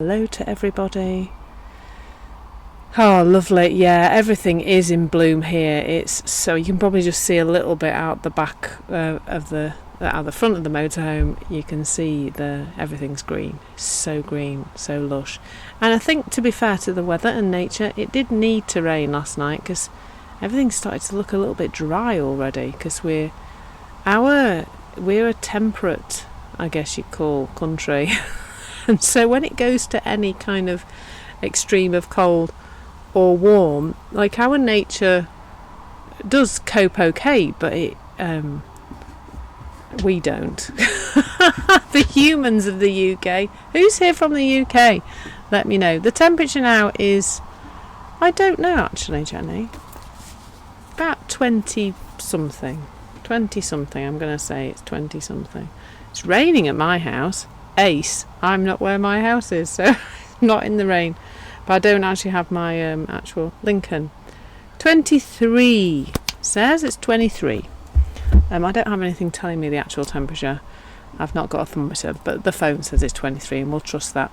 Hello to everybody. Oh, lovely. Yeah, everything is in bloom here. It's so you can probably just see a little bit out the back of the out the front of the motorhome. You can see everything's green. So green, so lush. And I think, to be fair to the weather and nature, it did need to rain last night because everything started to look a little bit dry already. Because we're a temperate, I guess you'd call, country. And so when it goes to any kind of extreme of cold or warm, like our nature does cope okay, but we don't. The humans of the UK. Who's here from the UK? Let me know. The temperature now is, I don't know actually, Jenny. About 20 something. 20 something, I'm going to say it's 20 something. It's raining at my house. Ace, I'm not where my house is, so not in the rain. But I don't actually have my actual Lincoln. 23 says it's 23. I don't have anything telling me the actual temperature. I've not got a thermometer, but the phone says it's 23 and we'll trust that.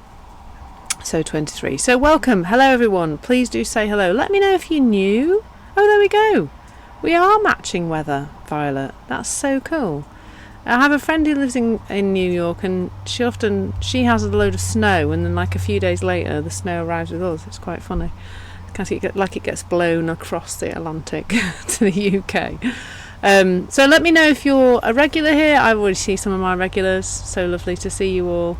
So 23. So welcome. Hello everyone. Please do say hello. Let me know if you're new. Oh, there we go. We are matching weather, Violet. That's so cool. I have a friend who lives in New York, and she has a load of snow, and then like a few days later the snow arrives with us. It's quite funny. It gets blown across the Atlantic to the UK. So let me know if you're a regular here. I've already seen some of my regulars. So lovely to see you all.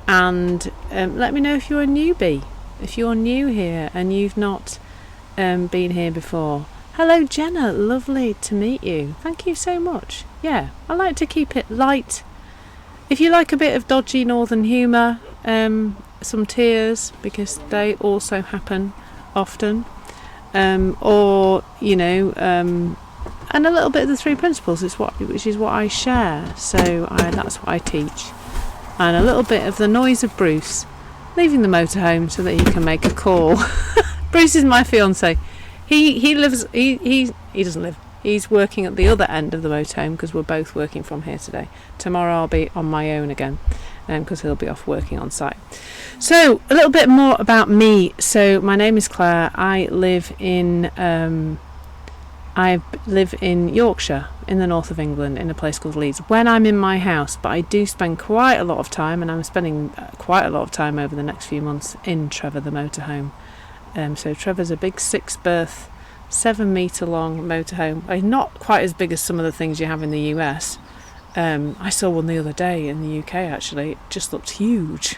And let me know if you're a newbie. If you're new here and you've not been here before. Hello Jenna, lovely to meet you. Thank you so much. Yeah, I like to keep it light. If you like a bit of dodgy northern humour, some tears, because they also happen often, and a little bit of the three principles which is what I share. So that's what I teach, and a little bit of the noise of Bruce leaving the motorhome so that he can make a call. Bruce is my fiance. He doesn't live. He's working at the other end of the motorhome because we're both working from here today. Tomorrow I'll be on my own again because he'll be off working on site. So a little bit more about me. So my name is Clare. I live in Yorkshire, in the north of England, in a place called Leeds, when I'm in my house. But I do spend quite a lot of time, and I'm spending quite a lot of time over the next few months in Trevor, the motorhome. So Trevor's a big 6-berth, 7-metre long motorhome. Not quite as big as some of the things you have in the US. I saw one the other day in the UK actually. It just looked huge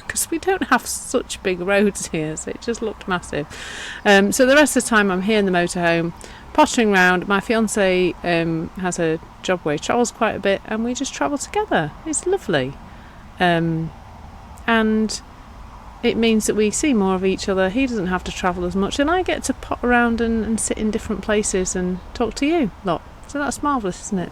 because we don't have such big roads here, so it just looked massive. So the rest of the time I'm here in the motorhome, pottering around. My fiance has a job where he travels quite a bit, and we just travel together. It's lovely. And it means that we see more of each other. He doesn't have to travel as much, and I get to pot around and sit in different places and talk to you lot. So that's marvellous, isn't it?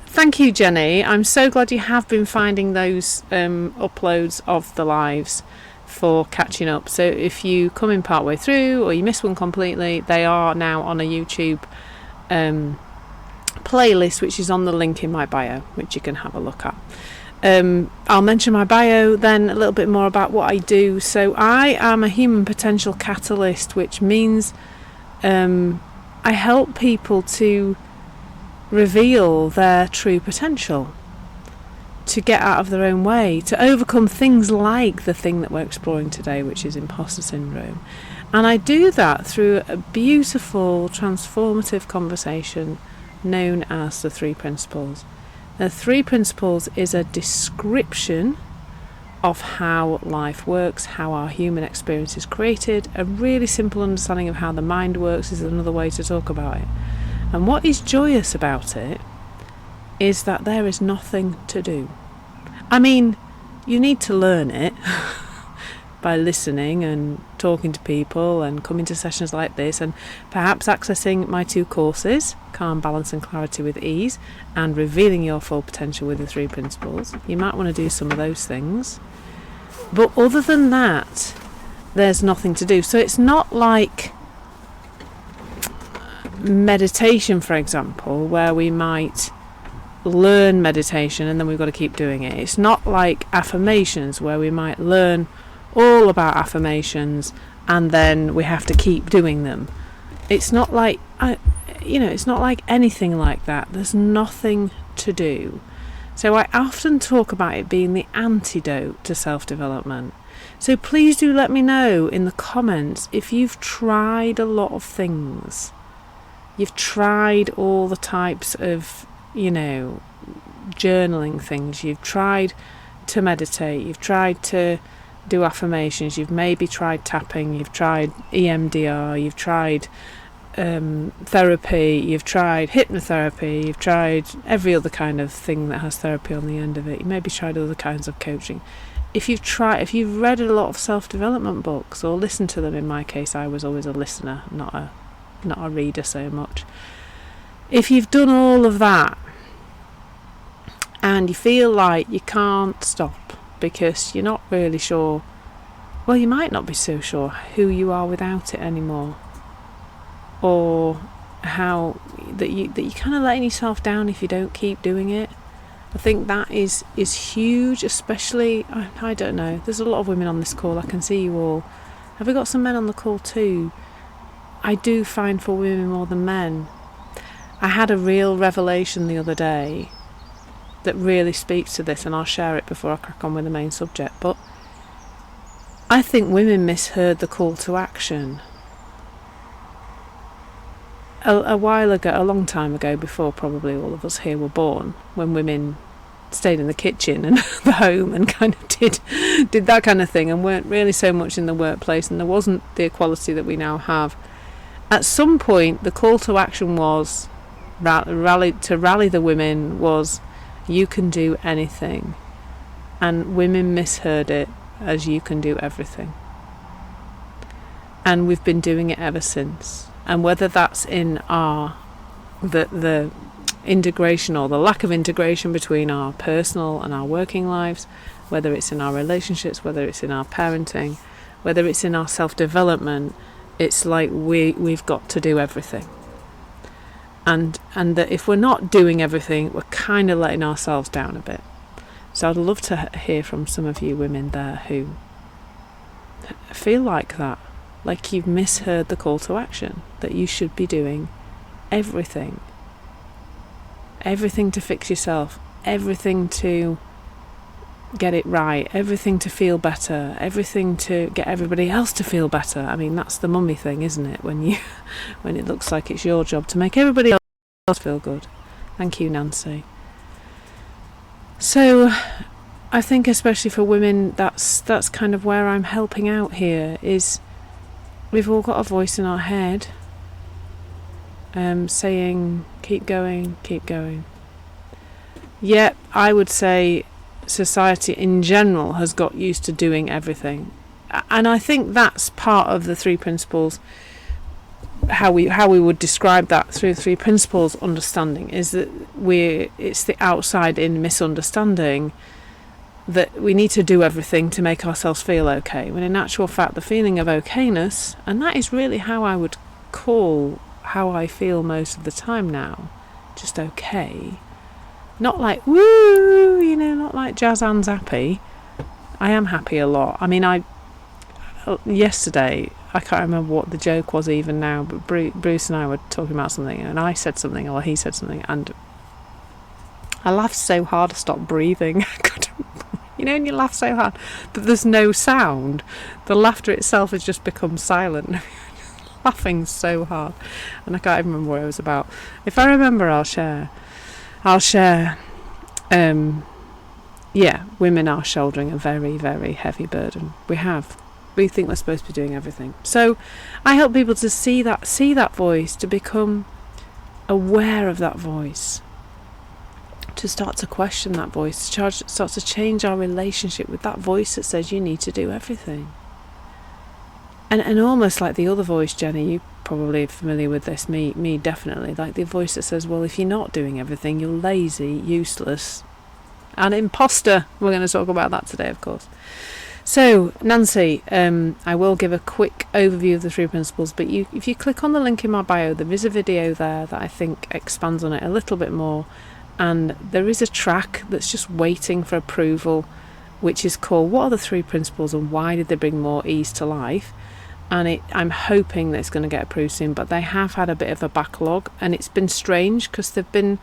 Thank you, Jenny. I'm so glad you have been finding those uploads of the lives for catching up. So if you come in part way through or you miss one completely, they are now on a YouTube playlist, which is on the link in my bio, which you can have a look at. I'll mention my bio, then a little bit more about what I do. So I am a human potential catalyst, which means I help people to reveal their true potential, to get out of their own way, to overcome things like the thing that we're exploring today, which is imposter syndrome. And I do that through a beautiful, transformative conversation known as the three principles. The three principles is a description of how life works, how our human experience is created. A really simple understanding of how the mind works is another way to talk about it. And what is joyous about it is that there is nothing to do. I mean, you need to learn it by listening and talking to people and coming to sessions like this, and perhaps accessing my 2 courses, Calm, Balance and Clarity with Ease, and Revealing Your Full Potential with the 3 Principles. You might want to do some of those things. But other than that, there's nothing to do. So it's not like meditation, for example, where we might learn meditation and then we've got to keep doing it. It's not like affirmations where we might learn all about affirmations and then we have to keep doing them. It's not like it's not like anything like that. There's nothing to do. So I often talk about it being the antidote to self-development. So please do let me know in the comments if you've tried a lot of things. You've tried all the types of, journaling things. You've tried to meditate. You've tried to do affirmations. You've maybe tried tapping. You've tried EMDR. You've tried therapy. You've tried hypnotherapy. You've tried every other kind of thing that has therapy on the end of it. You maybe tried other kinds of coaching. If you've read a lot of self-development books or listened to them, in my case I was always a listener, not a reader so much. If you've done all of that and you feel like you can't stop because you're not really sure, well, you might not be so sure who you are without it anymore, or how that you're kind of letting yourself down if you don't keep doing it. I think that is huge, especially, I don't know, there's a lot of women on this call, I can see you all. Have we got some men on the call too? I do find for women more than men. I had a real revelation the other day that really speaks to this, and I'll share it before I crack on with the main subject. But I think women misheard the call to action. A while ago, a long time ago, before probably all of us here were born, when women stayed in the kitchen and the home and kind of did that kind of thing and weren't really so much in the workplace, and there wasn't the equality that we now have. At some point, the call to action was rally the women was, you can do anything, and women misheard it as you can do everything, and we've been doing it ever since. And whether that's in our the integration or the lack of integration between our personal and our working lives, whether it's in our relationships, whether it's in our parenting, whether it's in our self-development, it's like we've got to do everything. And that if we're not doing everything, we're kind of letting ourselves down a bit. So I'd love to hear from some of you women there who feel like that, like you've misheard the call to action, that you should be doing everything. Everything to fix yourself, everything to get it right, everything to feel better, everything to get everybody else to feel better. I mean, that's the mummy thing, isn't it? When it looks like it's your job to make everybody else feel good. Thank you, Nancy. So I think especially for women, that's kind of where I'm helping out here, is we've all got a voice in our head saying, keep going, keep going. Yet I would say society in general has got used to doing everything, and I think that's part of the three principles, how we would describe that through three principles understanding, is that it's the outside in misunderstanding that we need to do everything to make ourselves feel okay, when in actual fact the feeling of okayness, and that is really how I would call how I feel most of the time now, just okay. Not like woo, not like jazz hands happy. I am happy a lot. I mean, yesterday, I can't remember what the joke was even now, but Bruce and I were talking about something, and I said something, or he said something, and I laughed so hard I stopped breathing. And you laugh so hard that there's no sound. The laughter itself has just become silent. Laughing so hard, and I can't even remember what it was about. If I remember, I'll share. Women are shouldering a very, very heavy burden. We think we're supposed to be doing everything. So I help people to see that voice, to become aware of that voice, to start to question that voice, to start to change our relationship with that voice that says you need to do everything. And almost like the other voice, Jenny, you probably are familiar with this, me definitely, like the voice that says, well, if you're not doing everything, you're lazy, useless, and imposter. We're going to talk about that today, of course. So, Nancy, I will give a quick overview of the three principles, but if you click on the link in my bio, there is a video there that I think expands on it a little bit more, and there is a track that's just waiting for approval, which is called What Are the Three Principles and Why Did They Bring More Ease to Life? And I'm hoping that it's going to get approved soon, but they have had a bit of a backlog, and it's been strange because they've been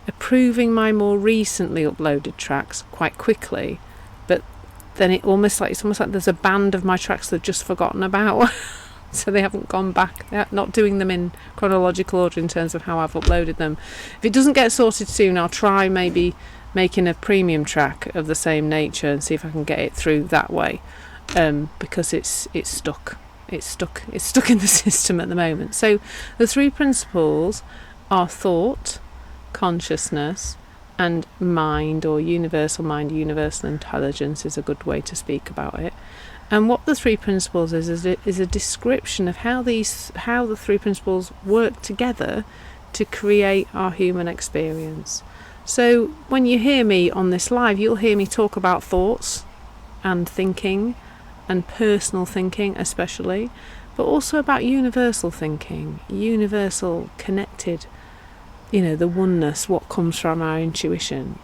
approving my more recently uploaded tracks quite quickly, but then it's almost like there's a band of my tracks they've just forgotten about. So they haven't gone back. They're not doing them in chronological order in terms of how I've uploaded them. If it doesn't get sorted soon, I'll try maybe making a premium track of the same nature and see if I can get it through that way, because it's stuck in the system at the moment. So the three principles are thought, consciousness, and mind, or universal mind, universal intelligence is a good way to speak about it. And what the three principles is a description of how the three principles work together to create our human experience. So when you hear me on this live, you'll hear me talk about thoughts and thinking, and personal thinking especially, but also about universal thinking, universal connected, the oneness, what comes from our intuition.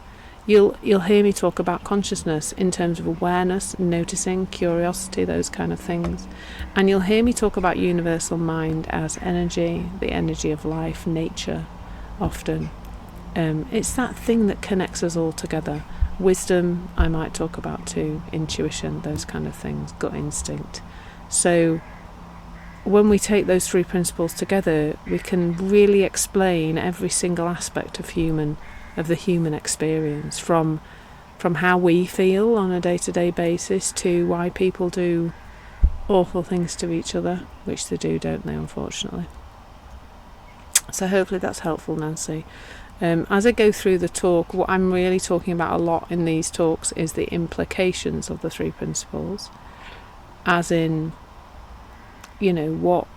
You'll hear me talk about consciousness in terms of awareness, noticing, curiosity, those kind of things. And you'll hear me talk about universal mind as energy, the energy of life, nature, often. It's that thing that connects us all together. Wisdom, I might talk about too, intuition, those kind of things, gut instinct. So when we take those three principles together, we can really explain every single aspect of the human experience, from how we feel on a day-to-day basis to why people do awful things to each other, which they do, don't they, unfortunately. So hopefully that's helpful, Nancy. As I go through the talk, what I'm really talking about a lot in these talks is the implications of the three principles, as in, what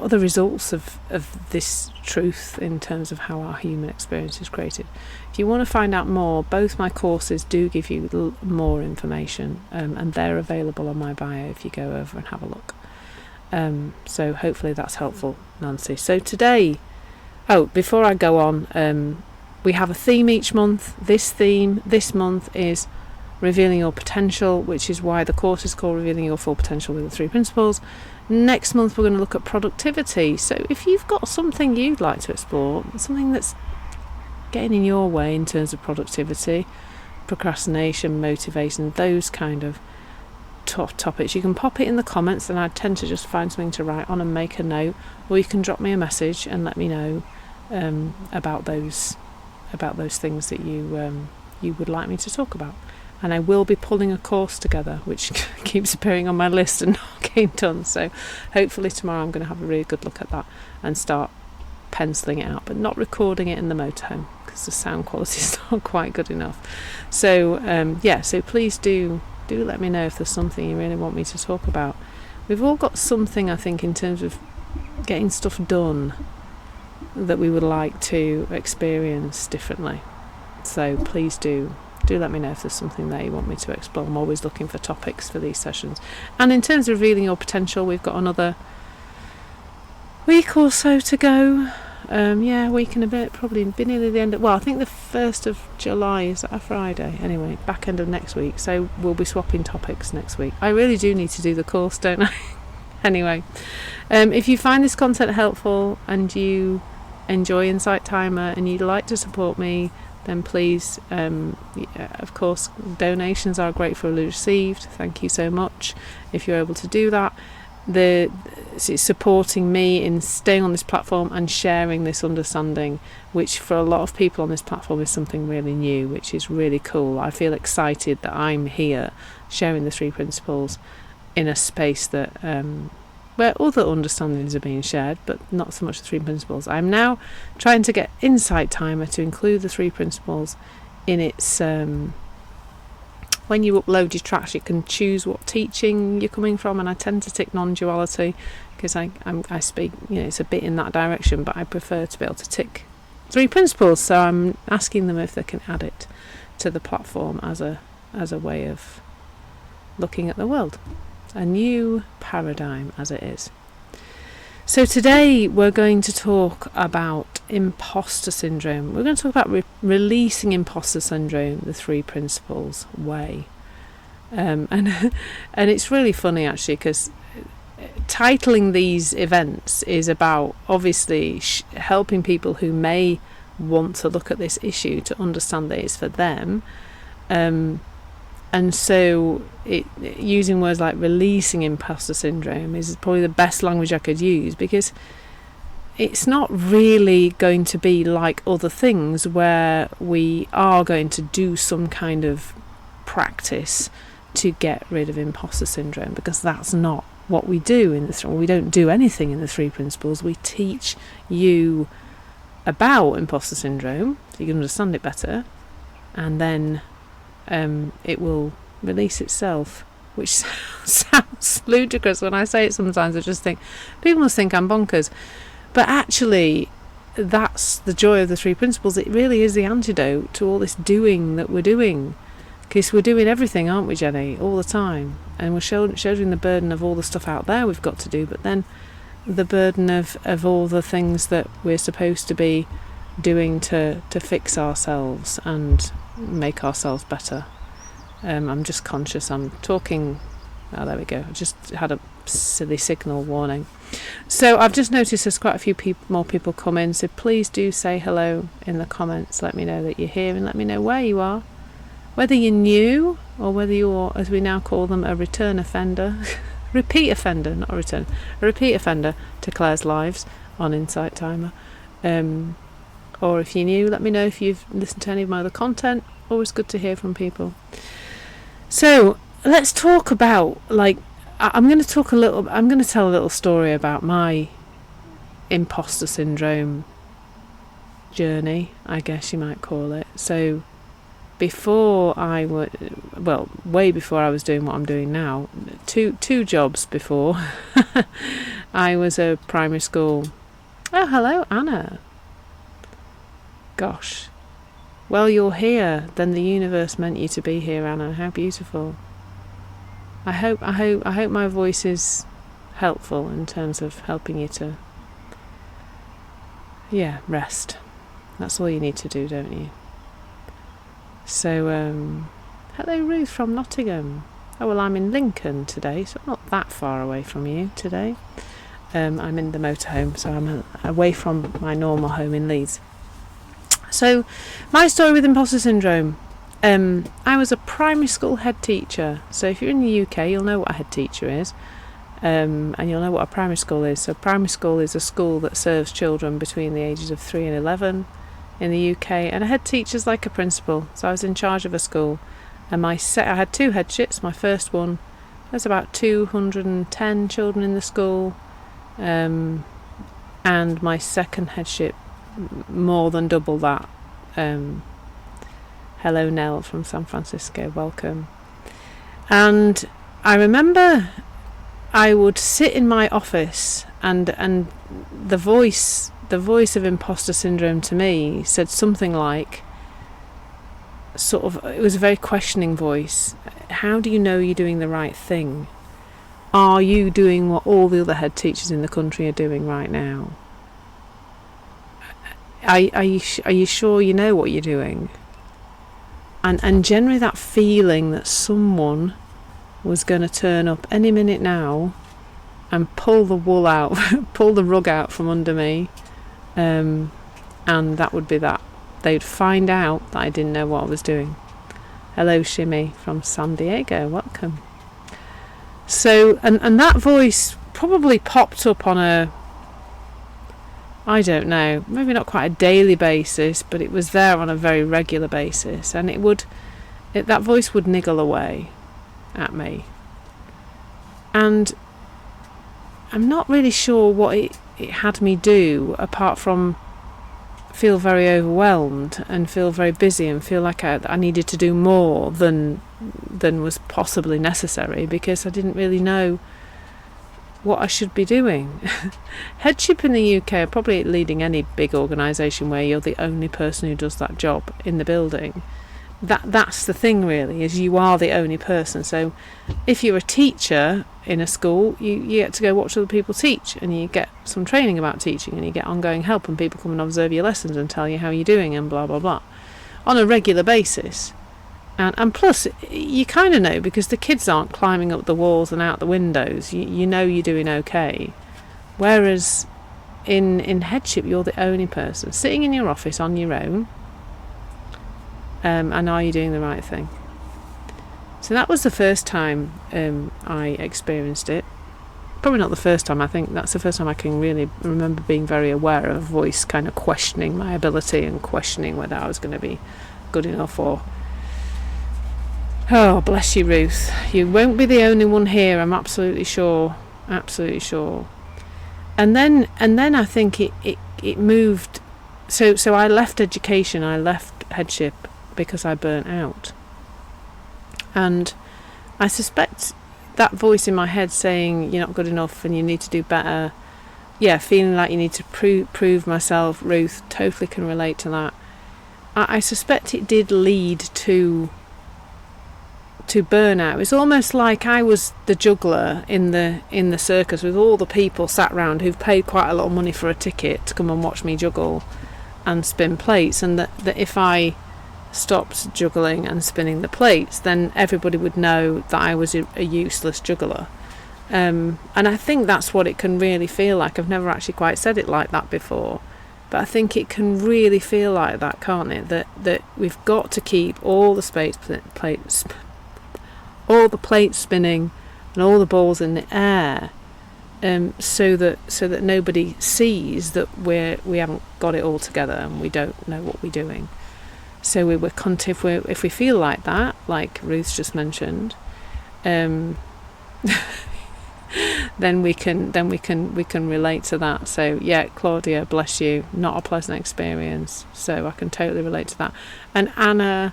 are the results of this truth in terms of how our human experience is created. If you want to find out more, both my courses do give you more information, and they're available on my bio if you go over and have a look. So hopefully that's helpful, Nancy. So today, before I go on, we have a theme each month. This theme this month is Revealing Your Potential, which is why the course is called Revealing Your Full Potential with the Three Principles. Next month we're going to look at productivity. So if you've got something you'd like to explore, something that's getting in your way in terms of productivity, procrastination, motivation, those kind of topics, you can pop it in the comments, and I tend to just find something to write on and make a note, or you can drop me a message and let me know about those things that you would like me to talk about. And I will be pulling a course together, which keeps appearing on my list and not getting done. So hopefully tomorrow I'm going to have a really good look at that and start penciling it out, but not recording it in the motorhome because the sound quality is not quite good enough. So so please do let me know if there's something you really want me to talk about. We've all got something, I think, in terms of getting stuff done that we would like to experience differently. So please do let me know if there's something there you want me to explore. I'm always looking for topics for these sessions. And in terms of revealing your potential, we've got another week or so to go. Week and a bit, probably be nearly the end of, I think the 1st of July is a Friday. Anyway, back end of next week. So we'll be swapping topics next week. I really do need to do the course, don't I? Anyway, if you find this content helpful and you enjoy Insight Timer and you'd like to support me, then please, of course, donations are gratefully received. Thank you so much if you're able to do that. It's supporting me in staying on this platform and sharing this understanding, which for a lot of people on this platform is something really new, which is really cool. I feel excited that I'm here sharing the three principles in a space that where other understandings are being shared, but not so much the three principles. I'm now trying to get Insight Timer to include the three principles in its when you upload your tracks, you can choose what teaching you're coming from, and I tend to tick non-duality because I speak, it's a bit in that direction, but I prefer to be able to tick three principles. So I'm asking them if they can add it to the platform as a way of looking at the world, a new paradigm as it is. So today we're going to talk about imposter syndrome. We're going to talk about releasing imposter syndrome, the 3 principles way. And it's really funny actually, because titling these events is about obviously helping people who may want to look at this issue to understand that it's for them. And so using words like releasing imposter syndrome is probably the best language I could use, because it's not really going to be like other things where we are going to do some kind of practice to get rid of imposter syndrome, because that's not what we do in the we don't do anything in the 3 principles. We teach you about imposter syndrome so you can understand it better, and then it will release itself, which sounds ludicrous when I say it sometimes. I just think people must think I'm bonkers, but actually that's the joy of the 3 principles. It really is the antidote to all this doing that we're doing, because we're doing everything, aren't we, Jenny, all the time, and we're shouldering the burden of all the stuff out there we've got to do, but then the burden of all the things that we're supposed to be doing to fix ourselves and make ourselves better. I'm just conscious I'm talking. Oh, there we go. I just had a silly signal warning. So I've just noticed there's quite a few more people come in, so please do say hello in the comments. Let me know that you're here, and let me know where you are, whether you're new or whether you're, as we now call them, a return offender. Repeat offender, not a return. A repeat offender to Clare's lives on Insight Timer. Or if you're new, let me know if you've listened to any of my other content. Always good to hear from people. So let's talk about, I'm going to tell a little story about my imposter syndrome journey, I guess you might call it. So way before I was doing what I'm doing now, two jobs before, I was a primary school. Oh, hello, Anna. Gosh. Well, you're here. Then the universe meant you to be here, Anna. How beautiful. I hope my voice is helpful in terms of helping you to, rest. That's all you need to do, don't you? So, hello Ruth from Nottingham. Oh, well, I'm in Lincoln today, so I'm not that far away from you today. I'm in the motorhome, so I'm away from my normal home in Leeds. So, my story with imposter syndrome. I was a primary school head teacher. So if you're in the UK, you'll know what a head teacher is. And you'll know what a primary school is. So primary school is a school that serves children between the ages of 3 and 11 in the UK. And a head teacher's like a principal. So I was in charge of a school. And I had 2 headships. My first one, there's about 210 children in the school. And my second headship, more than double that. Hello Nell from San Francisco, welcome. And I remember I would sit in my office, and the voice of imposter syndrome to me said something like, it was a very questioning voice. How do you know you're doing the right thing? Are you doing what all the other head teachers in the country are doing right now? Are you sure you know what you're doing? And generally that feeling that someone was going to turn up any minute now and pull the wool out, pull the rug out from under me, and that would be that. They'd find out that I didn't know what I was doing. Hello Shimmy from San Diego, welcome. So, and that voice probably popped up on I don't know, maybe not quite a daily basis, but it was there on a very regular basis, and that voice would niggle away at me. And I'm not really sure what it had me do, apart from feel very overwhelmed and feel very busy and feel like I needed to do more than was possibly necessary, because I didn't really know what I should be doing. Headship in the UK are probably leading any big organisation where you're the only person who does that job in the building. that's the thing really, is you are the only person. So if you're a teacher in a school, you get to go watch other people teach, and you get some training about teaching, and you get ongoing help, and people come and observe your lessons and tell you how you're doing and blah blah blah on a regular basis. And plus you kind of know, because the kids aren't climbing up the walls and out the windows. You know you're doing okay. Whereas in headship, you're the only person sitting in your office on your own. And are you doing the right thing? So that was the first time I experienced it. Probably not the first time. I think that's the first time I can really remember being very aware of a voice kind of questioning my ability and questioning whether I was going to be good enough or... Oh, bless you, Ruth. You won't be the only one here, I'm absolutely sure. Absolutely sure. And then I think it moved. So I left education, I left headship because I burnt out. And I suspect that voice in my head saying you're not good enough and you need to do better, feeling like you need to prove myself, Ruth, totally can relate to that. I suspect it did lead to burnout. It's almost like I was the juggler in the circus with all the people sat round who've paid quite a lot of money for a ticket to come and watch me juggle and spin plates, and that if I stopped juggling and spinning the plates, then everybody would know that I was a useless juggler. And I think that's what it can really feel like. I've never actually quite said it like that before, but I think it can really feel like that, can't it? That we've got to keep all the plates spinning and all the balls in the air, so that nobody sees that we haven't got it all together and we don't know what we're doing. So if we feel like that, like Ruth's just mentioned, then we can relate to that. So yeah, Claudia, bless you, not a pleasant experience. So I can totally relate to that. And Anna,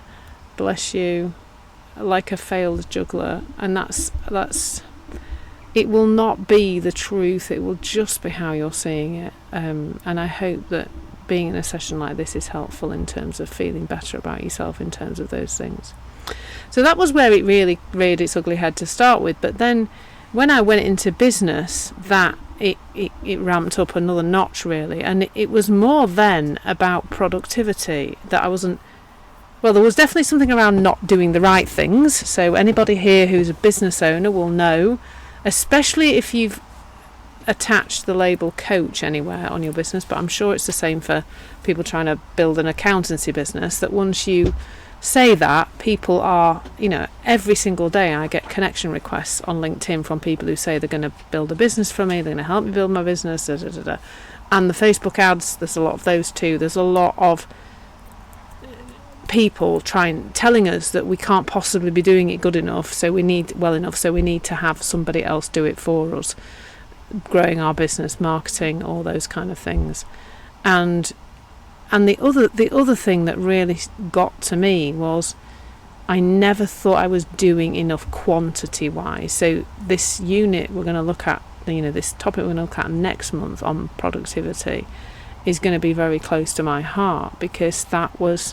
bless you, like a failed juggler. And that's it will not be the truth. It will just be how you're seeing it. And I hope that being in a session like this is helpful in terms of feeling better about yourself in terms of those things. So that was where it really reared its ugly head to start with. But then when I went into business, that it ramped up another notch really, and it was more then about productivity, that I wasn't... Well, there was definitely something around not doing the right things. So anybody here who's a business owner will know, especially if you've attached the label coach anywhere on your business, but I'm sure it's the same for people trying to build an accountancy business, that once you say that, people are, every single day I get connection requests on LinkedIn from people who say they're going to build a business for me, they're going to help me build my business, and the Facebook ads, there's a lot of those too. There's a lot of people telling us that we can't possibly be doing it good enough, so we need to have somebody else do it for us, growing our business, marketing, all those kind of things. And the other thing that really got to me was I never thought I was doing enough quantity wise. So this unit we're going to look at, this topic we're going to look at next month on productivity, is going to be very close to my heart, because that was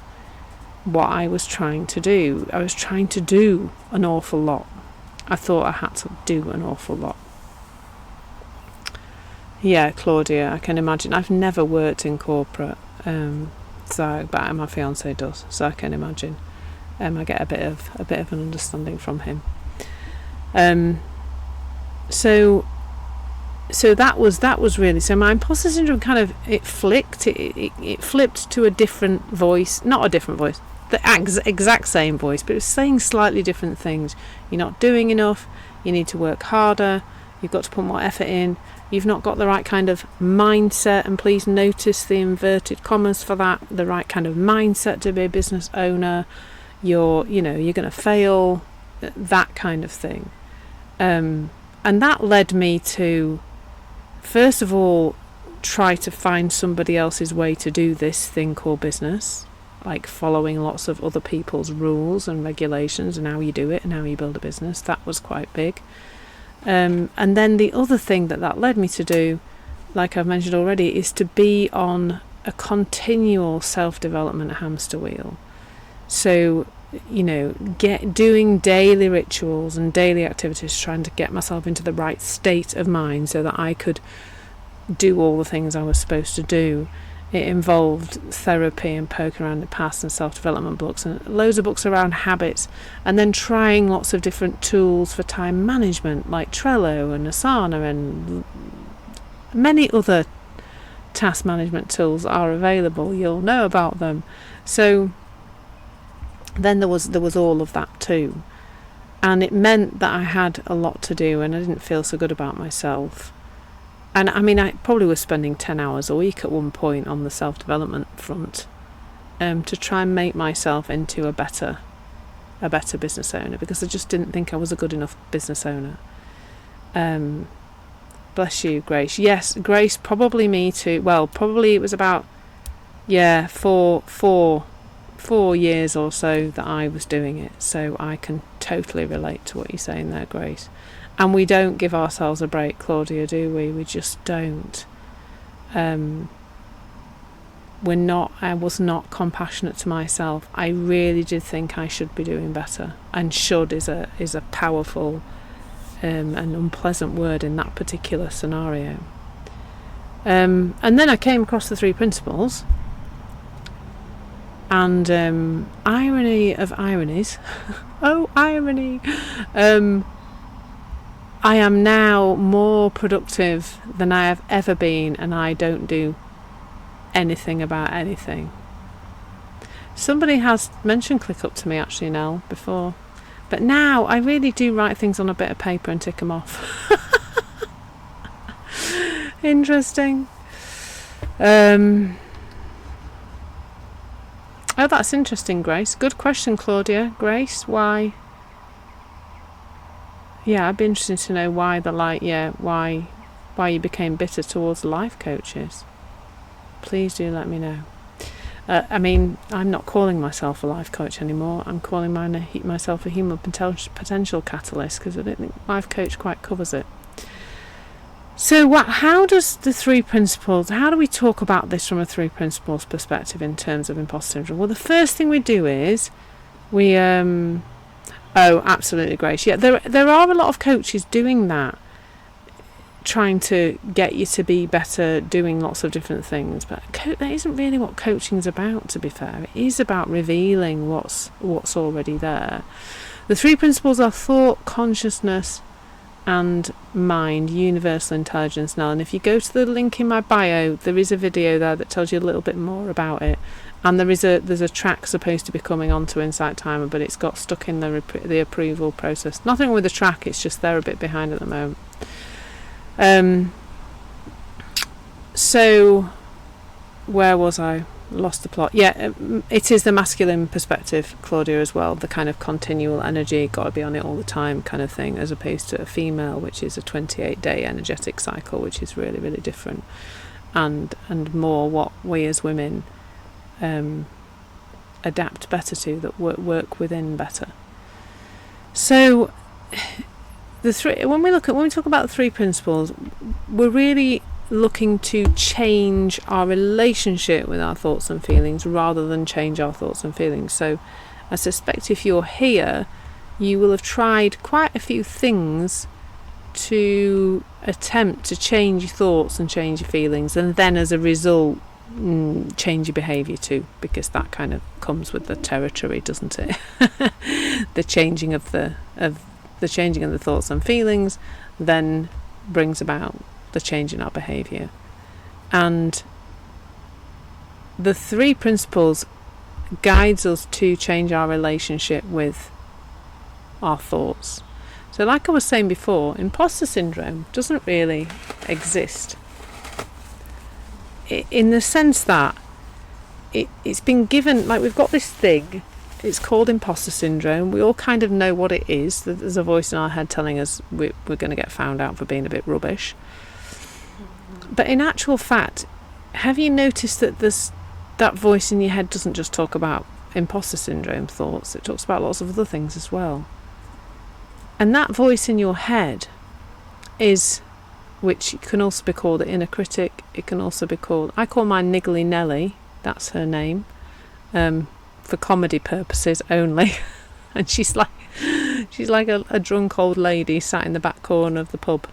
what I was trying to do. I was trying to do an awful lot. I thought I had to do an awful lot. Yeah, Claudia, I can imagine. I've never worked in corporate, but my fiance does, so I can imagine. I get a bit of an understanding from him. So that was really, so my imposter syndrome kind of it flipped to a different voice, not a different voice, the exact same voice, but it was saying slightly different things. You're not doing enough. You need to work harder. You've got to put more effort in. You've not got the right kind of mindset, and please notice the inverted commas for that, the right kind of mindset to be a business owner. You're going to fail, that kind of thing. And that led me to, first of all, try to find somebody else's way to do this thing called business, like following lots of other people's rules and regulations and how you do it and how you build a business. That was quite big. And then the other thing that led me to do, like I've mentioned already, is to be on a continual self-development hamster wheel. So doing daily rituals and daily activities, trying to get myself into the right state of mind so that I could do all the things I was supposed to do. It involved therapy and poking around the past and self-development books and loads of books around habits, and then trying lots of different tools for time management like Trello and Asana, and many other task management tools are available. You'll know about them. So then there was all of that too, and it meant that I had a lot to do and I didn't feel so good about myself. And I mean, I probably was spending 10 hours a week at one point on the self-development front, to try and make myself into a better business owner, because I just didn't think I was a good enough business owner. Bless you, Grace. Yes, Grace, probably me too. Well, probably it was about, 4 years or so that I was doing it. So I can totally relate to what you're saying there, Grace. And we don't give ourselves a break, Claudia, do we? We just don't. I was not compassionate to myself. I really did think I should be doing better. And should is a powerful and unpleasant word in that particular scenario. And then I came across the 3 principles. And irony of ironies. Oh, irony. I am now more productive than I have ever been, and I don't do anything about anything. Somebody has mentioned ClickUp to me actually, Nell, before. But now I really do write things on a bit of paper and tick them off. Interesting. Oh, that's interesting, Grace. Good question, Claudia. Grace, why? Yeah, I'd be interested to know why why you became bitter towards life coaches. Please do let me know. I mean, I'm not calling myself a life coach anymore. I'm calling myself a human potential catalyst, because I don't think life coach quite covers it. So how does the 3 principles, how do we talk about this from a 3 principles perspective in terms of imposter syndrome? Well, the first thing we do is oh, absolutely, Grace. Yeah, there are a lot of coaches doing that, trying to get you to be better, doing lots of different things. But that isn't really what coaching is about, to be fair. It is about revealing what's already there. The 3 principles are thought, consciousnness, and mind, universal intelligence now. And if you go to the link in my bio, there is a video there that tells you a little bit more about it. And there's a track supposed to be coming onto Insight Timer, but it's got stuck in the approval process. Nothing with the track, it's just they're a bit behind at the moment. So where was I? Lost the plot. Yeah, it is the masculine perspective, Claudia, as well. The kind of continual energy, got to be on it all the time kind of thing, as opposed to a female, which is a 28-day energetic cycle, which is really, really different, and more what we as women adapt better to, that work within better. So when we talk about the 3 principles, we're really looking to change our relationship with our thoughts and feelings rather than change our thoughts and feelings. So I suspect if you're here, you will have tried quite a few things to attempt to change your thoughts and change your feelings, and then as a result change your behaviour too, because that kind of comes with the territory, doesn't it? The changing of the thoughts and feelings then brings about the change in our behaviour. And the 3 principles guides us to change our relationship with our thoughts. So like I was saying before, imposter syndrome doesn't really exist, in the sense that it's been given, like we've got this thing, it's called imposter syndrome. We all kind of know what it is. There's a voice in our head telling us we're going to get found out for being a bit rubbish. But in actual fact, have you noticed that that voice in your head doesn't just talk about imposter syndrome thoughts, it talks about lots of other things as well. And that voice in your head which can also be called the inner critic, it can also be called, I call mine Niggly Nelly, that's her name, for comedy purposes only. And she's like a drunk old lady sat in the back corner of the pub,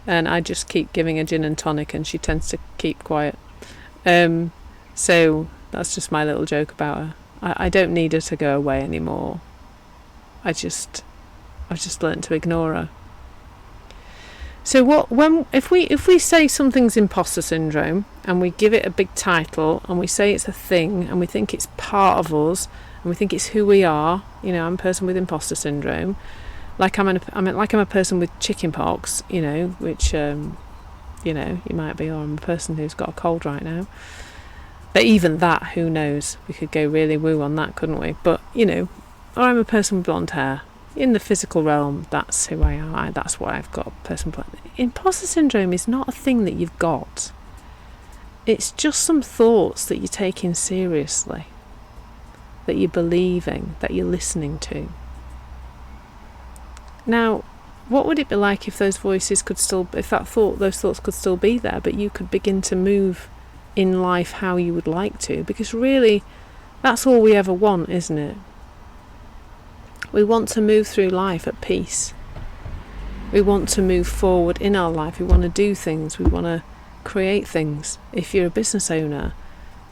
and I just keep giving her gin and tonic, and she tends to keep quiet. So that's just my little joke about her. I don't need her to go away anymore. I've just learnt to ignore her. So if we say something's imposter syndrome, and we give it a big title, and we say it's a thing, and we think it's part of us, and we think it's who we are, I'm a person with imposter syndrome, like I'm a person with chicken pox, which you might be, or I'm a person who's got a cold right now. But even that, who knows? We could go really woo on that, couldn't we? But or I'm a person with blonde hair. In the physical realm, that's who I am. That's what I've got. Imposter syndrome is not a thing that you've got. It's just some thoughts that you're taking seriously, that you're believing, that you're listening to. Now, what would it be like if those voices could still, those thoughts could still be there, but you could begin to move in life how you would like to? Because really, that's all we ever want, isn't it? We want to move through life at peace. We want to move forward in our life. We want to do things. We want to create things. If you're a business owner,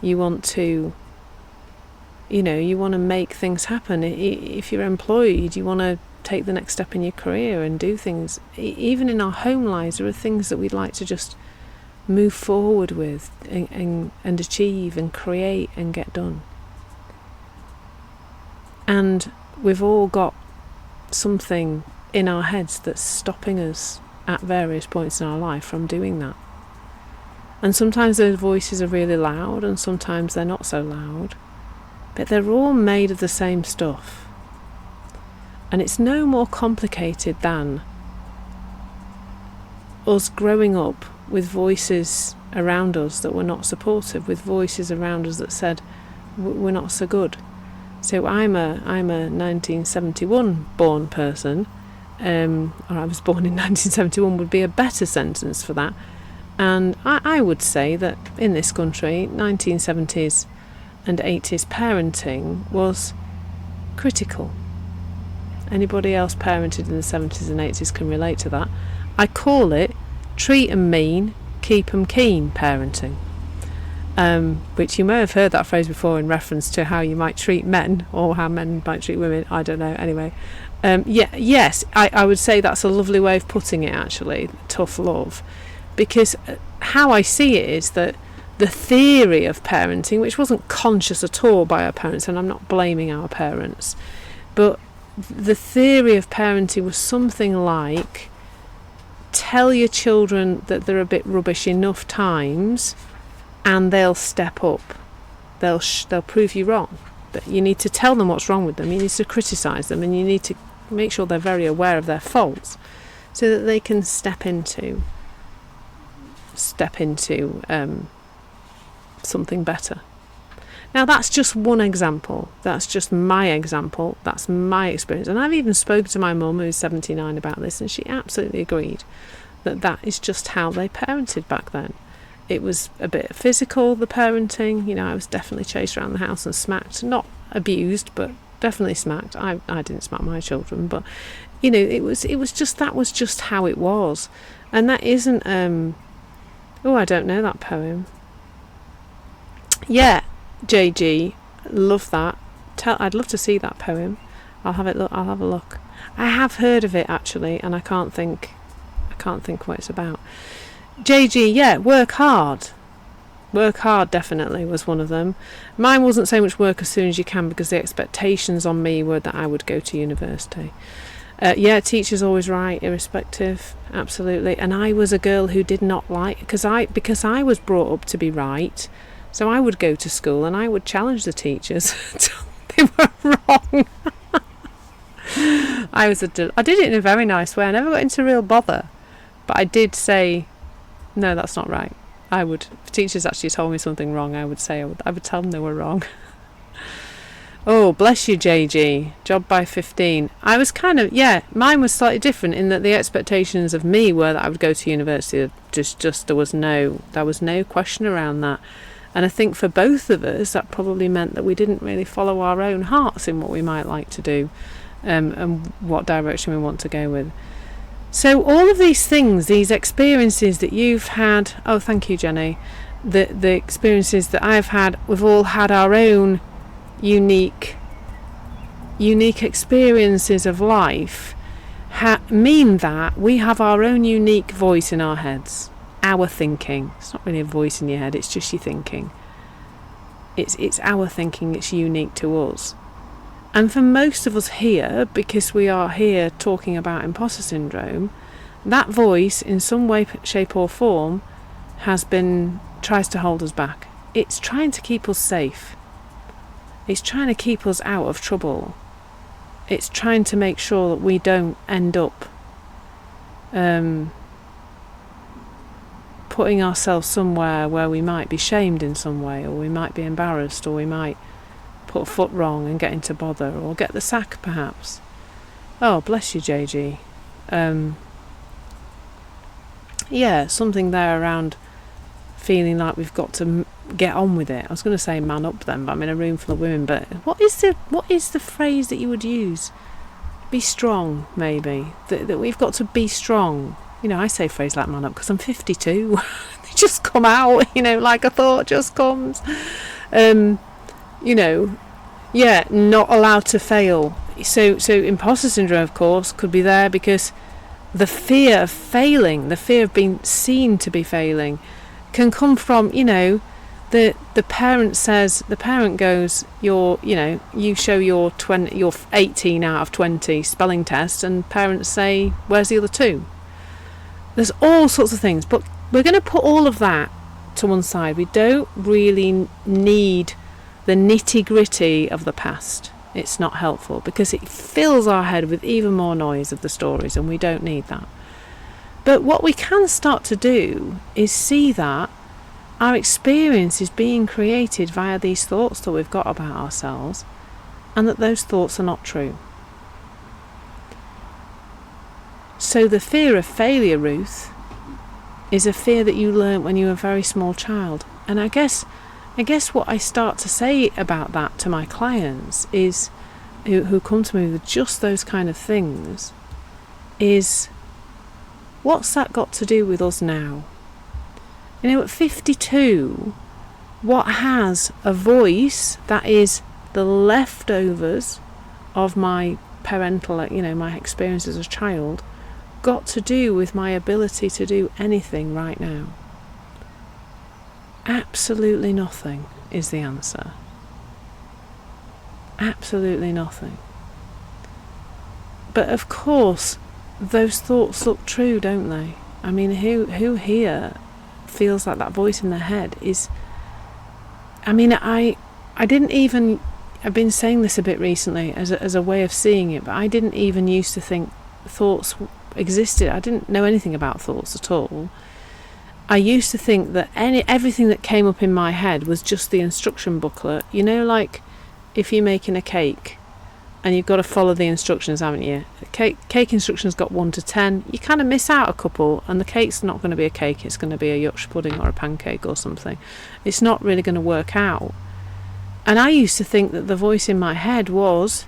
you want to, you want to make things happen. If you're employed, you want to take the next step in your career and do things. Even in our home lives, there are things that we'd like to just move forward with and achieve and create and get done. And we've all got something in our heads that's stopping us at various points in our life from doing that. And sometimes those voices are really loud, and sometimes they're not so loud. But they're all made of the same stuff. And it's no more complicated than us growing up with voices around us that were not supportive, with voices around us that said we're not so good. So I'm a 1971 born person, or I was born in 1971 would be a better sentence for that. And I would say that in this country, 1970s and 80s parenting was critical. Anybody else parented in the 70s and 80s can relate to that. I call it treat 'em mean, keep 'em keen parenting. Which you may have heard that phrase before in reference to how you might treat men, or how men might treat women. I don't know. Anyway, yes, I would say that's a lovely way of putting it, actually, tough love. Because how I see it is that the theory of parenting, which wasn't conscious at all by our parents, and I'm not blaming our parents, but the theory of parenting was something like, tell your children that they're a bit rubbish enough times, and they'll step up. They'll prove you wrong. But you need to tell them what's wrong with them. You need to criticise them, and you need to make sure they're very aware of their faults, so that they can step into something better. Now that's just one example. That's just my example. That's my experience. And I've even spoken to my mum, who's 79, about this, and she absolutely agreed that is just how they parented back then. It was a bit physical, the parenting. I was definitely chased around the house and smacked. Not abused, but definitely smacked. I didn't smack my children, but it was just how it was. And that isn't I don't know that poem. Yeah, JG, love that. I'd love to see that poem. I'll have a look. I have heard of it, actually, and I can't think what it's about. JG, yeah, work hard. Work hard definitely was one of them. Mine wasn't so much work as soon as you can, because the expectations on me were that I would go to university. Yeah, teacher's always right, irrespective, absolutely. And I was a girl who did not like, because I was brought up to be right, so I would go to school and I would challenge the teachers until they were wrong. I did it in a very nice way. I never got into real bother, but I did say, no, that's not right. If teachers actually told me something wrong, I would tell them they were wrong. Oh, bless you, JG. Job by 15. I was mine was slightly different in that the expectations of me were that I would go to university. Just there was no question around that. And I think for both of us, that probably meant that we didn't really follow our own hearts in what we might like to do, and what direction we want to go with. So all of these things, these experiences that you've had, oh, thank you, Jenny, the experiences that I've had, we've all had our own unique experiences of life, mean that we have our own unique voice in our heads, our thinking. It's not really a voice in your head, it's just your thinking. It's our thinking, it's unique to us. And for most of us here, because we are here talking about imposter syndrome, that voice in some way, shape or form tries to hold us back. It's trying to keep us safe. It's trying to keep us out of trouble. It's trying to make sure that we don't end up putting ourselves somewhere where we might be shamed in some way, or we might be embarrassed, or we might put a foot wrong and get into bother, or get the sack perhaps. Oh, bless you, JG. Yeah, something there around feeling like we've got to get on with it. I was going to say man up then, but I'm in a room full of women. But what is the phrase that you would use? Be strong, maybe. That we've got to be strong. You know, I say a phrase like man up because I'm 52. They just come out, you know, like a thought just comes. You know, yeah, not allowed to fail. So imposter syndrome, of course, could be there because the fear of failing, the fear of being seen to be failing, can come from, you know, the parent goes, you show your 18 out of 20 spelling test, and parents say, where's the other 2? There's all sorts of things, but we're going to put all of that to one side. We don't really need the nitty-gritty of the past. It's not helpful because it fills our head with even more noise of the stories, and we don't need that. But what we can start to do is see that our experience is being created via these thoughts that we've got about ourselves, and that those thoughts are not true. So the fear of failure, Ruth, is a fear that you learnt when you were a very small child. And I guess what I start to say about that to my clients is, who come to me with just those kind of things, is, what's that got to do with us now? You know, at 52, what has a voice that is the leftovers of my parental, my experience as a child, got to do with my ability to do anything right now? Absolutely nothing is the answer. Absolutely nothing. But of course, those thoughts look true, don't they? I mean, who here feels like that voice in their head is... I mean, I didn't even... I've been saying this a bit recently as a way of seeing it, but I didn't even used to think thoughts existed. I didn't know anything about thoughts at all. I used to think that everything that came up in my head was just the instruction booklet. You know, like if you're making a cake and you've got to follow the instructions, haven't you? Cake instructions got 1 to 10. You kind of miss out a couple, and the cake's not going to be a cake. It's going to be a Yorkshire pudding or a pancake or something. It's not really going to work out. And I used to think that the voice in my head was,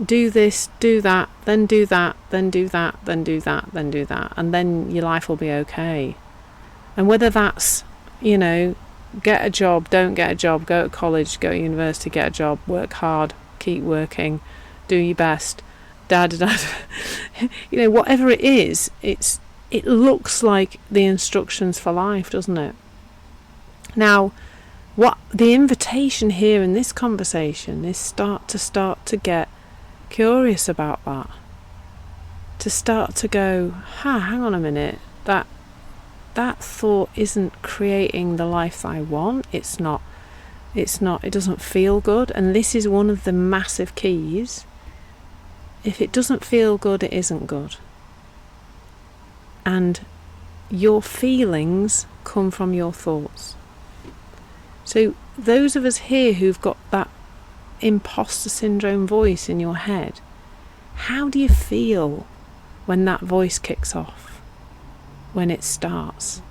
do this, do that, then do that, then do that, then do that, then do that, and then your life will be okay. And whether that's, get a job, don't get a job, go to college, go to university, get a job, work hard, keep working, do your best, whatever it is, it looks like the instructions for life, doesn't it? Now, what the invitation here in this conversation is start to get curious about that. To start to go, hang on a minute, that thought isn't creating the life that I want. It doesn't feel good. And this is one of the massive keys. If it doesn't feel good, it isn't good. And your feelings come from your thoughts. So those of us here who've got that imposter syndrome voice in your head, how do you feel when that voice kicks off? When it starts?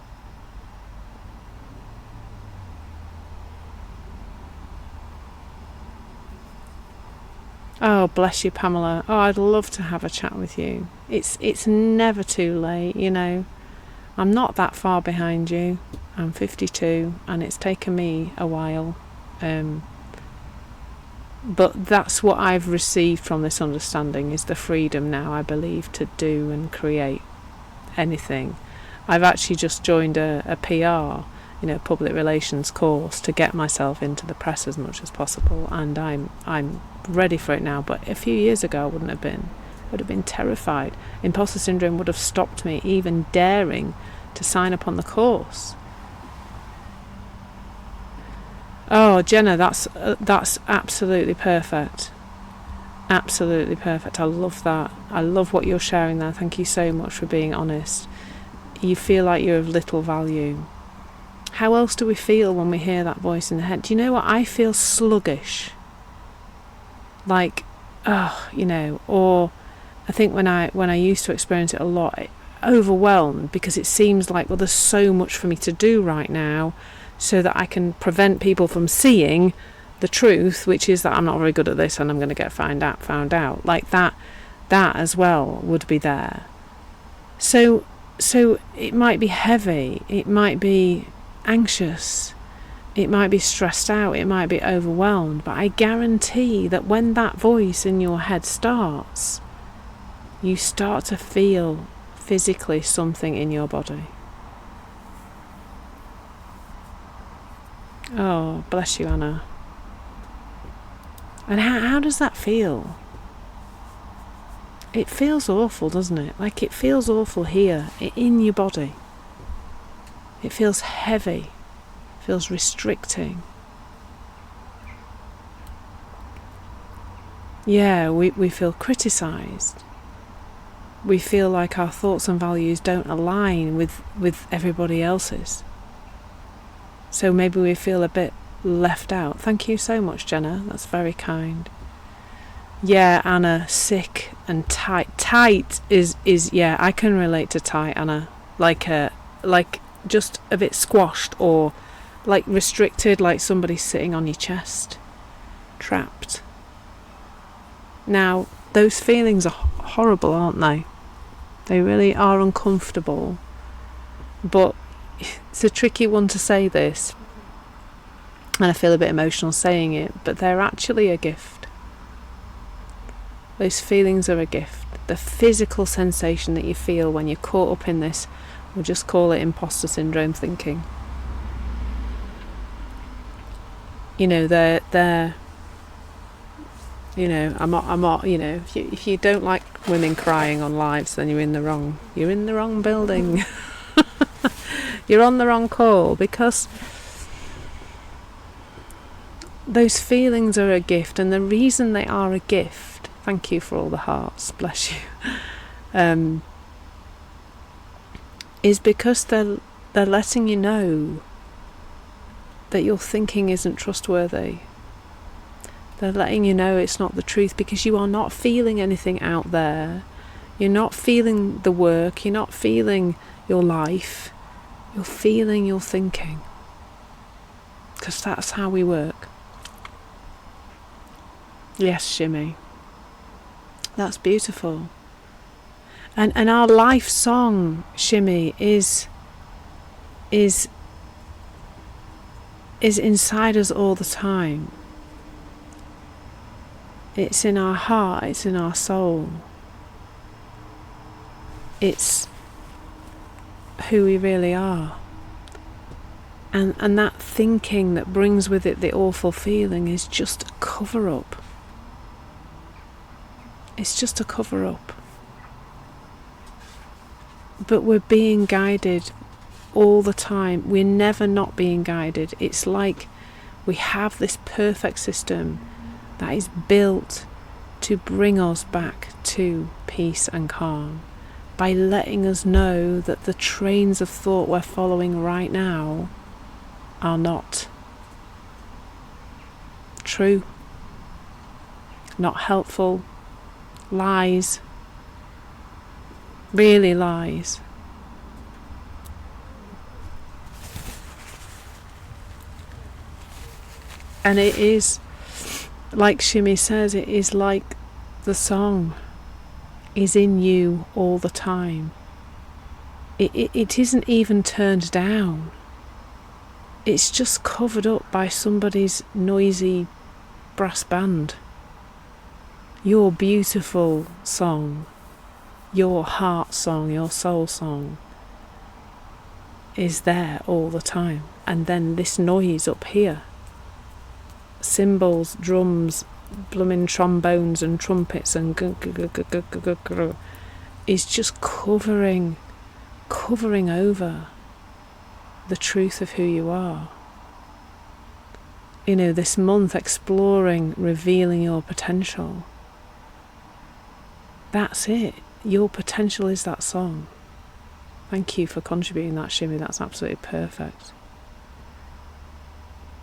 Oh, bless you, Pamela. Oh, I'd love to have a chat with you. It's never too late, you know. I'm not that far behind you. I'm 52 and it's taken me a while. But that's what I've received from this understanding, is the freedom now, I believe, to do and create anything. I've actually just joined a PR, public relations course to get myself into the press as much as possible, and I'm ready for it now. But a few years ago I wouldn't have been. I would have been terrified. Imposter syndrome would have stopped me even daring to sign up on the course. Oh, Jenna, that's absolutely perfect. Absolutely perfect. I love that. I love what you're sharing there. Thank you so much for being honest. You feel like you're of little value. How else do we feel when we hear that voice in the head? Do you know what? I feel sluggish. Like, or I think when I used to experience it a lot, overwhelmed, because it seems like, well, there's so much for me to do right now, so that I can prevent people from seeing the truth, which is that I'm not very good at this and I'm going to get found out. Like that as well would be there. So it might be heavy, it might be anxious, it might be stressed out, it might be overwhelmed, but I guarantee that when that voice in your head starts, you start to feel physically something in your body. Oh, bless you, Anna. And how does that feel? It feels awful, doesn't it? Like, it feels awful here, in your body. It feels heavy, feels restricting. Yeah, we feel criticised. We feel like our thoughts and values don't align with everybody else's. So maybe we feel a bit left out. Thank you so much, Jenna. That's very kind. Yeah, Anna, sick and tight. Tight is yeah, I can relate to tight, Anna. Like just a bit squashed, or like restricted, like somebody sitting on your chest. Trapped. Now, those feelings are horrible, aren't they? They really are uncomfortable. But it's a tricky one to say this, and I feel a bit emotional saying it, but they're actually a gift. Those feelings are a gift. The physical sensation that you feel when you're caught up in this, we'll just call it imposter syndrome thinking. They're I'm not, if you don't like women crying on lives, then you're in the wrong building. You're on the wrong call, because those feelings are a gift, and the reason they are a gift, thank you for all the hearts, bless you, is because they're letting you know that your thinking isn't trustworthy. They're letting you know it's not the truth, because you are not feeling anything out there. You're not feeling the work, you're not feeling your life. You're feeling your thinking, because that's how we work. Yes, Shimmy. That's beautiful. And our life song, Shimmy, is inside us all the time. It's in our heart, it's in our soul. It's who we really are. And that thinking that brings with it the awful feeling is just a cover-up. It's just a cover-up. But we're being guided all the time. We're never not being guided. It's like we have this perfect system that is built to bring us back to peace and calm, by letting us know that the trains of thought we're following right now are not true, not helpful, lies, really lies. And it is like Shimmy says, it is like the song is in you all the time. It isn't even turned down. It's just covered up by somebody's noisy brass band. Your beautiful song, your heart song, your soul song is there all the time. And then this noise up here, cymbals, drums, blooming trombones and trumpets and is just covering over the truth of who you are. You know, this month exploring, revealing your potential. That's it. Your potential is that song. Thank you for contributing that, Shimmy. That's absolutely perfect.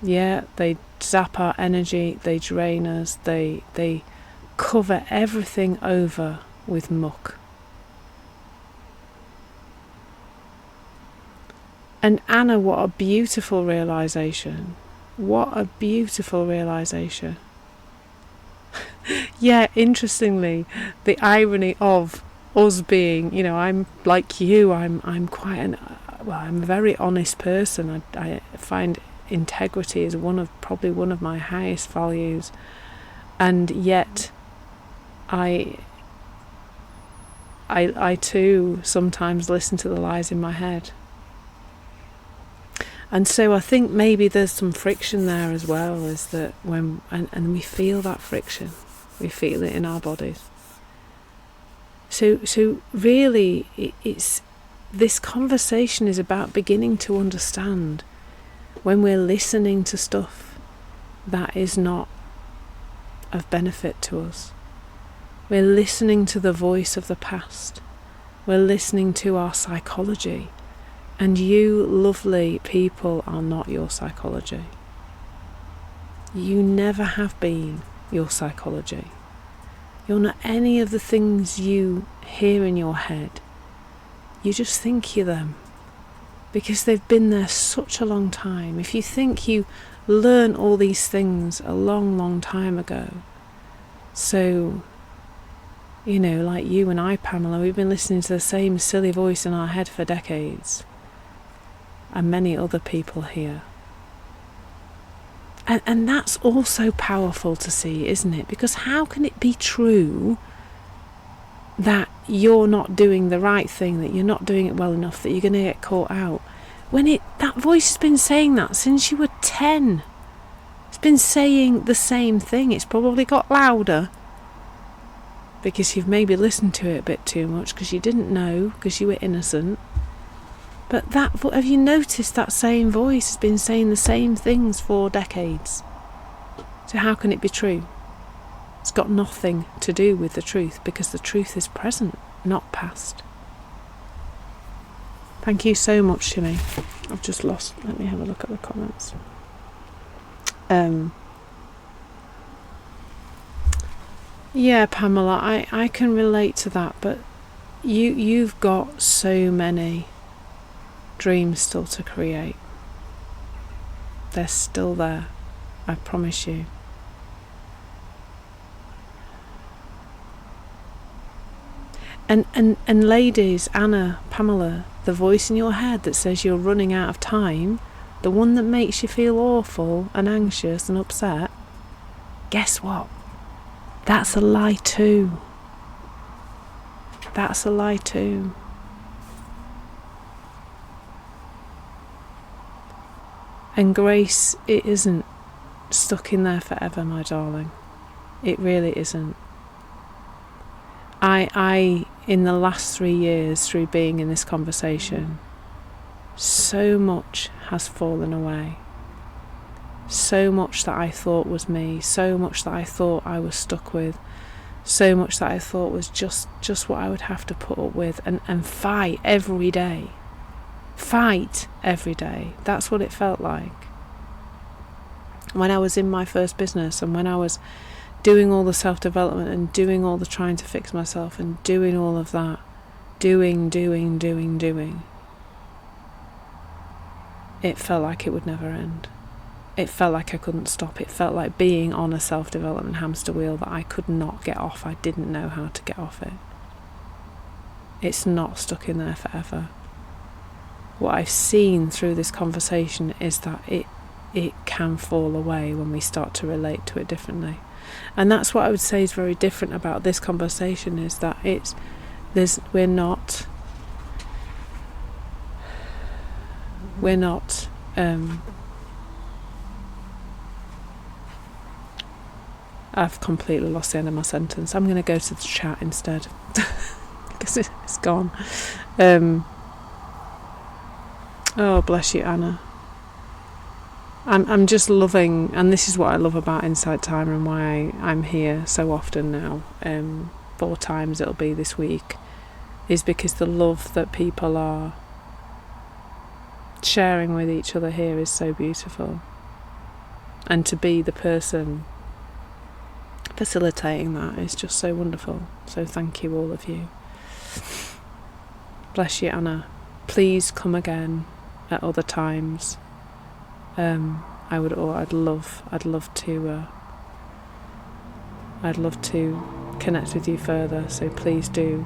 Yeah, they zap our energy, they drain us, they cover everything over with muck. And Anna, what a beautiful realisation. What a beautiful realisation. Yeah, interestingly, the irony of us being, you know, I'm like you, I'm quite I'm a very honest person. I find integrity is probably one of my highest values, and yet I too sometimes listen to the lies in my head. And so I think maybe there's some friction there as well, is that when and we feel that friction, we feel it in our bodies. So really, it's this conversation is about beginning to understand when we're listening to stuff that is not of benefit to us. We're listening to the voice of the past. We're listening to our psychology. And you lovely people are not your psychology. You never have been your psychology. You're not any of the things you hear in your head. You just think you're them, because they've been there such a long time. If you think you learn all these things a long, long time ago, so, you know, like you and I, Pamela, we've been listening to the same silly voice in our head for decades. And many other people here. And that's also powerful to see, isn't it? Because how can it be true that you're not doing the right thing, that you're not doing it well enough, that you're going to get caught out, when that voice has been saying that since you were 10? It's been saying the same thing. It's probably got louder because you've maybe listened to it a bit too much because you didn't know, because you were innocent. But have you noticed that same voice has been saying the same things for decades? So how can it be true? It's got nothing to do with the truth, because the truth is present, not past. Thank you so much, Shimmy. I've just lost. Let me have a look at the comments. Yeah, Pamela, I can relate to that, but you've got so many dreams still to create. They're still there, I promise you. And ladies, Anna, Pamela, the voice in your head that says you're running out of time, the one that makes you feel awful and anxious and upset, guess what? That's a lie too. That's a lie too. And grace, it isn't stuck in there forever, my darling. It really isn't. I in the last 3 years, through being in this conversation, so much has fallen away. So much that I thought was me, so much that I thought I was stuck with, so much that I thought was just what I would have to put up with and fight every day. Fight every day. That's what it felt like. When I was in my first business and when I was doing all the self-development and doing all the trying to fix myself and doing all of that, doing, it felt like it would never end. it felt like I couldn't stop. It felt like being on a self-development hamster wheel that I could not get off. I didn't know how to get off it. It's not stuck in there forever. What I've seen through this conversation is that it can fall away when we start to relate to it differently. And that's what I would say is very different about this conversation, is that we're not I've completely lost the end of my sentence. I'm going to go to the chat instead because it's gone. Oh, bless you, Anna. I'm just loving, and this is what I love about Insight Timer and why I'm here so often now. 4 times it'll be this week, is because the love that people are sharing with each other here is so beautiful. And to be the person facilitating that is just so wonderful. So thank you, all of you. Bless you, Anna. Please come again at other times. I'd love to connect with you further. So please do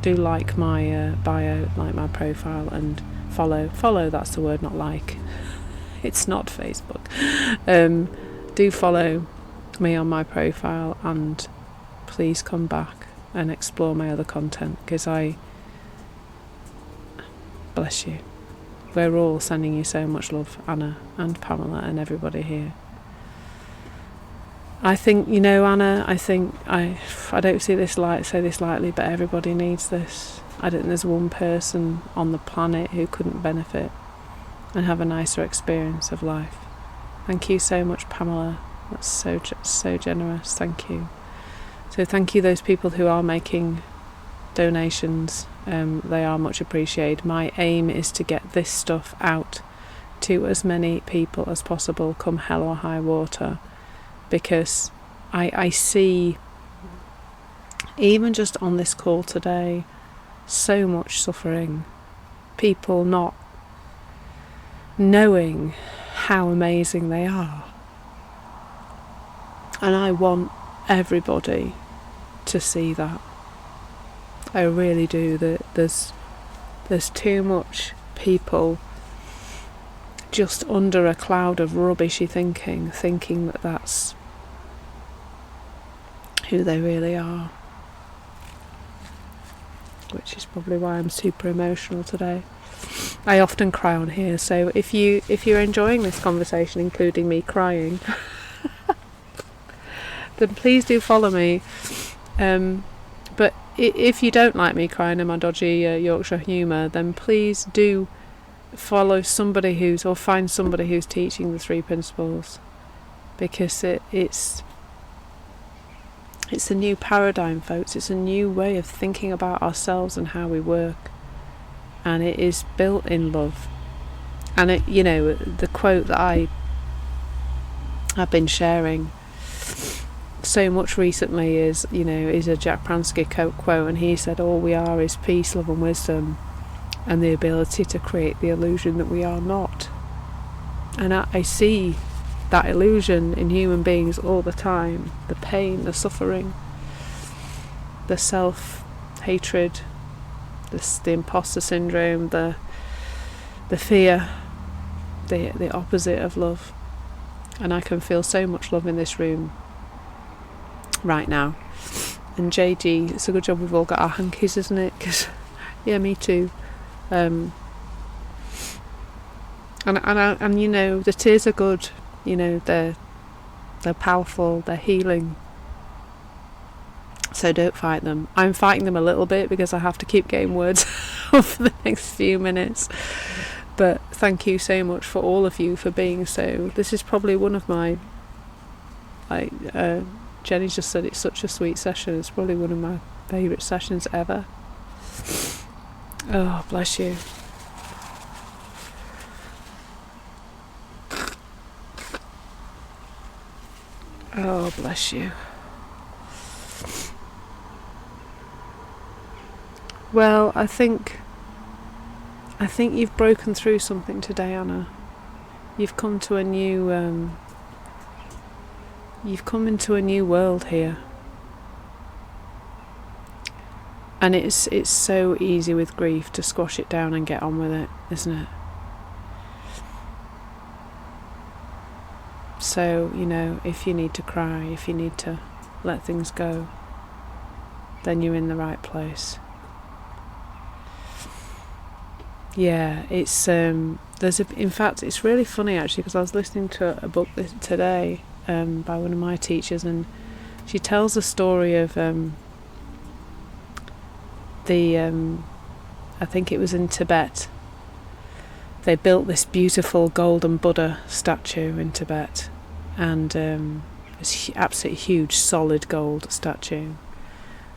like my bio, like my profile, and follow. That's the word, not like. It's not Facebook. Do follow me on my profile, and please come back and explore my other content, because bless you. We're all sending you so much love, Anna and Pamela and everybody here. I think, Anna, I don't say this lightly, but everybody needs this. I don't think there's one person on the planet who couldn't benefit and have a nicer experience of life. Thank you so much, Pamela. That's so generous. Thank you. So thank you, those people who are making donations. They are much appreciated. My aim is to get this stuff out to as many people as possible, come hell or high water, because I see, even just on this call today, so much suffering, people not knowing how amazing they are. And I want everybody to see that. I really do. There's too much people just under a cloud of rubbishy thinking that that's who they really are, which is probably why I'm super emotional today. I often cry on here, so if you're enjoying this conversation, including me crying, then please do follow me. But if you don't like me crying in my dodgy Yorkshire humour, then please do follow somebody find somebody who's teaching the 3 principles, because it's a new paradigm, folks. It's a new way of thinking about ourselves and how we work, and it is built in love. And the quote that I've been sharing so much recently is a Jack Pransky quote, and he said, all we are is peace, love and wisdom, and the ability to create the illusion that we are not. And I see that illusion in human beings all the time. The pain, the suffering, the self-hatred, the imposter syndrome, the fear, the opposite of love. And I can feel so much love in this room right now. And JG, it's a good job we've all got our hankies, isn't it? Because yeah, me too. And the tears are good. They're powerful. They're healing. So don't fight them. I'm fighting them a little bit because I have to keep getting words out for the next few minutes. But thank you so much for all of you for being so. This is probably one of my, Jenny just said it's such a sweet session. It's probably one of my favourite sessions ever. Oh, bless you. Oh, bless you. Well, I think you've broken through something today, Anna. You've come to a new you've come into a new world here. And it's so easy with grief to squash it down and get on with it, isn't it? So, if you need to cry, if you need to let things go, then you're in the right place. Yeah, it's in fact, it's really funny actually, because I was listening to a book today by one of my teachers, and she tells the story of I think it was in Tibet. They built this beautiful golden Buddha statue in Tibet, and it's absolutely huge, solid gold statue.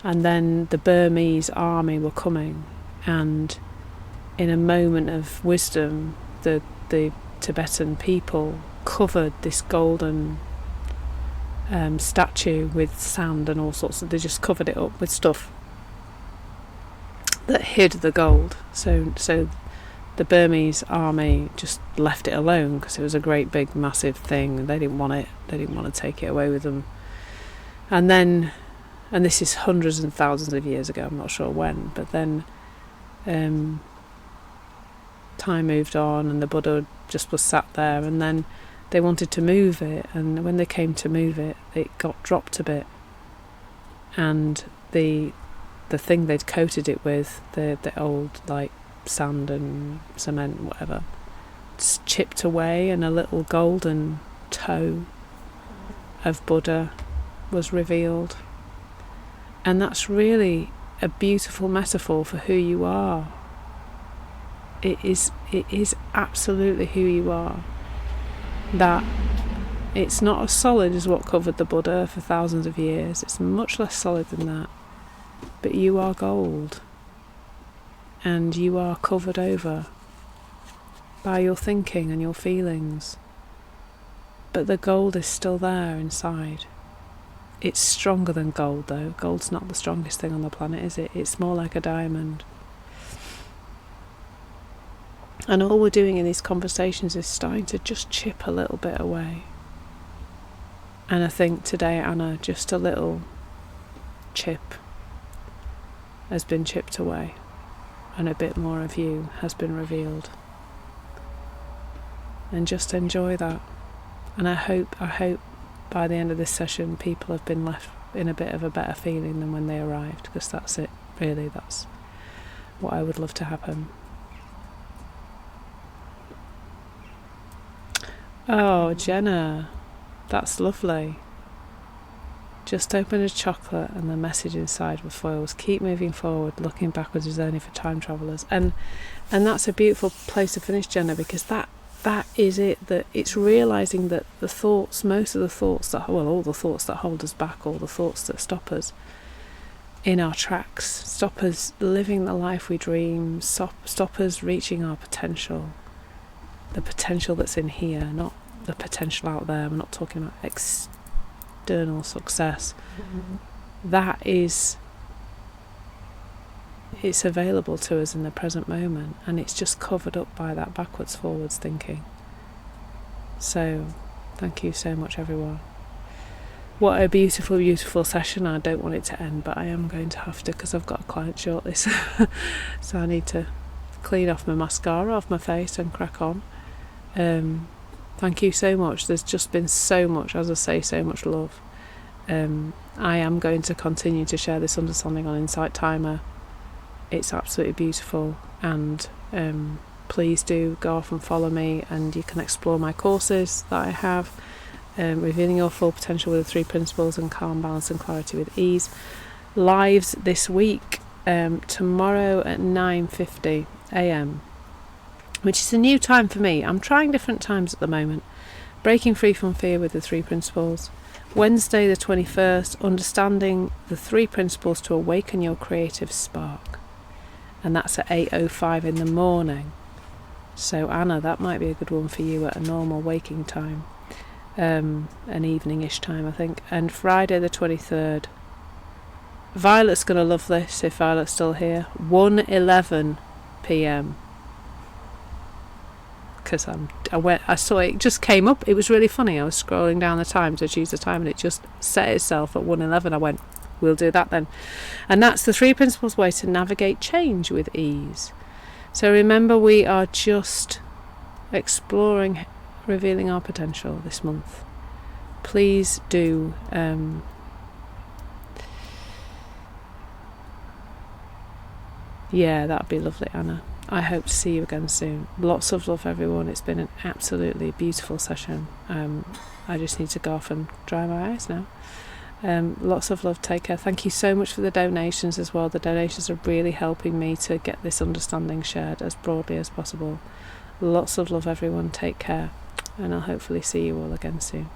And then the Burmese army were coming, and in a moment of wisdom, the Tibetan people covered this golden statue with sand and all sorts of. They just covered it up with stuff that hid the gold. So the Burmese army just left it alone because it was a great big massive thing, and they didn't want it. They didn't want to take it away with them. And this is hundreds and thousands of years ago. I'm not sure when, but then time moved on, and the Buddha just was sat there, and then they wanted to move it, and when they came to move it, it got dropped a bit, and the thing they'd coated it with, the old like sand and cement, whatever, just chipped away, and a little golden toe of Buddha was revealed. And that's really a beautiful metaphor for who you are. It is absolutely who you are. That it's not as solid as what covered the Buddha for thousands of years. It's much less solid than that. But you are gold. And you are covered over by your thinking and your feelings. But the gold is still there inside. It's stronger than gold, though. Gold's not the strongest thing on the planet, is it? It's more like a diamond. And all we're doing in these conversations is starting to just chip a little bit away. And I think today, Anna, just a little chip has been chipped away, and a bit more of you has been revealed. And just enjoy that. And I hope by the end of this session people have been left in a bit of a better feeling than when they arrived, because that's it, really. That's what I would love to happen. Oh, Jenna, that's lovely. Just open a chocolate, and the message inside with foils. Keep moving forward. Looking backwards is only for time travellers. And that's a beautiful place to finish, Jenna, because that is it. That it's realising that the thoughts, most of the thoughts all the thoughts that hold us back, all the thoughts that stop us in our tracks, stop us living the life we dream, stop us reaching our potential. The potential that's in here, not the potential out there. We're not talking about external success. That is, it's available to us in the present moment, and it's just covered up by that backwards forwards thinking. So thank you so much, everyone. What a beautiful, beautiful session. I don't want it to end, but I am going to have to, because I've got a client shortly. So I need to clean off my mascara off my face and crack on. Thank you so much. There's just been so much, as I say, so much love. I am going to continue to share this understanding on Insight Timer. It's absolutely beautiful, and please do go off and follow me, and you can explore my courses that I have, Revealing Your Full Potential with the 3 Principles and Calm, Balance and Clarity with Ease. Lives this week, tomorrow at 9:50 a.m, which is a new time for me. I'm trying different times at the moment. Breaking Free from Fear with the 3 Principles. Wednesday the 21st, Understanding the 3 Principles to Awaken Your Creative Spark. And that's at 8:05 in the morning. So Anna, that might be a good one for you at a normal waking time. An evening-ish time, I think. And Friday the 23rd. Violet's going to love this, if Violet's still here. 1:11 p.m. because I saw it just came up. It was really funny. I was scrolling down the time to choose the time, and it just set itself at 1:11. I went, we'll do that then. And that's the 3 principles way to navigate change with ease. So remember, we are just exploring, revealing our potential this month. Please do yeah, that'd be lovely, Anna. I hope to see you again soon. Lots of love, everyone. It's been an absolutely beautiful session. I just need to go off and dry my eyes now. Lots of love. Take care. Thank you so much for the donations as well. The donations are really helping me to get this understanding shared as broadly as possible. Lots of love, everyone. Take care, and I'll hopefully see you all again soon.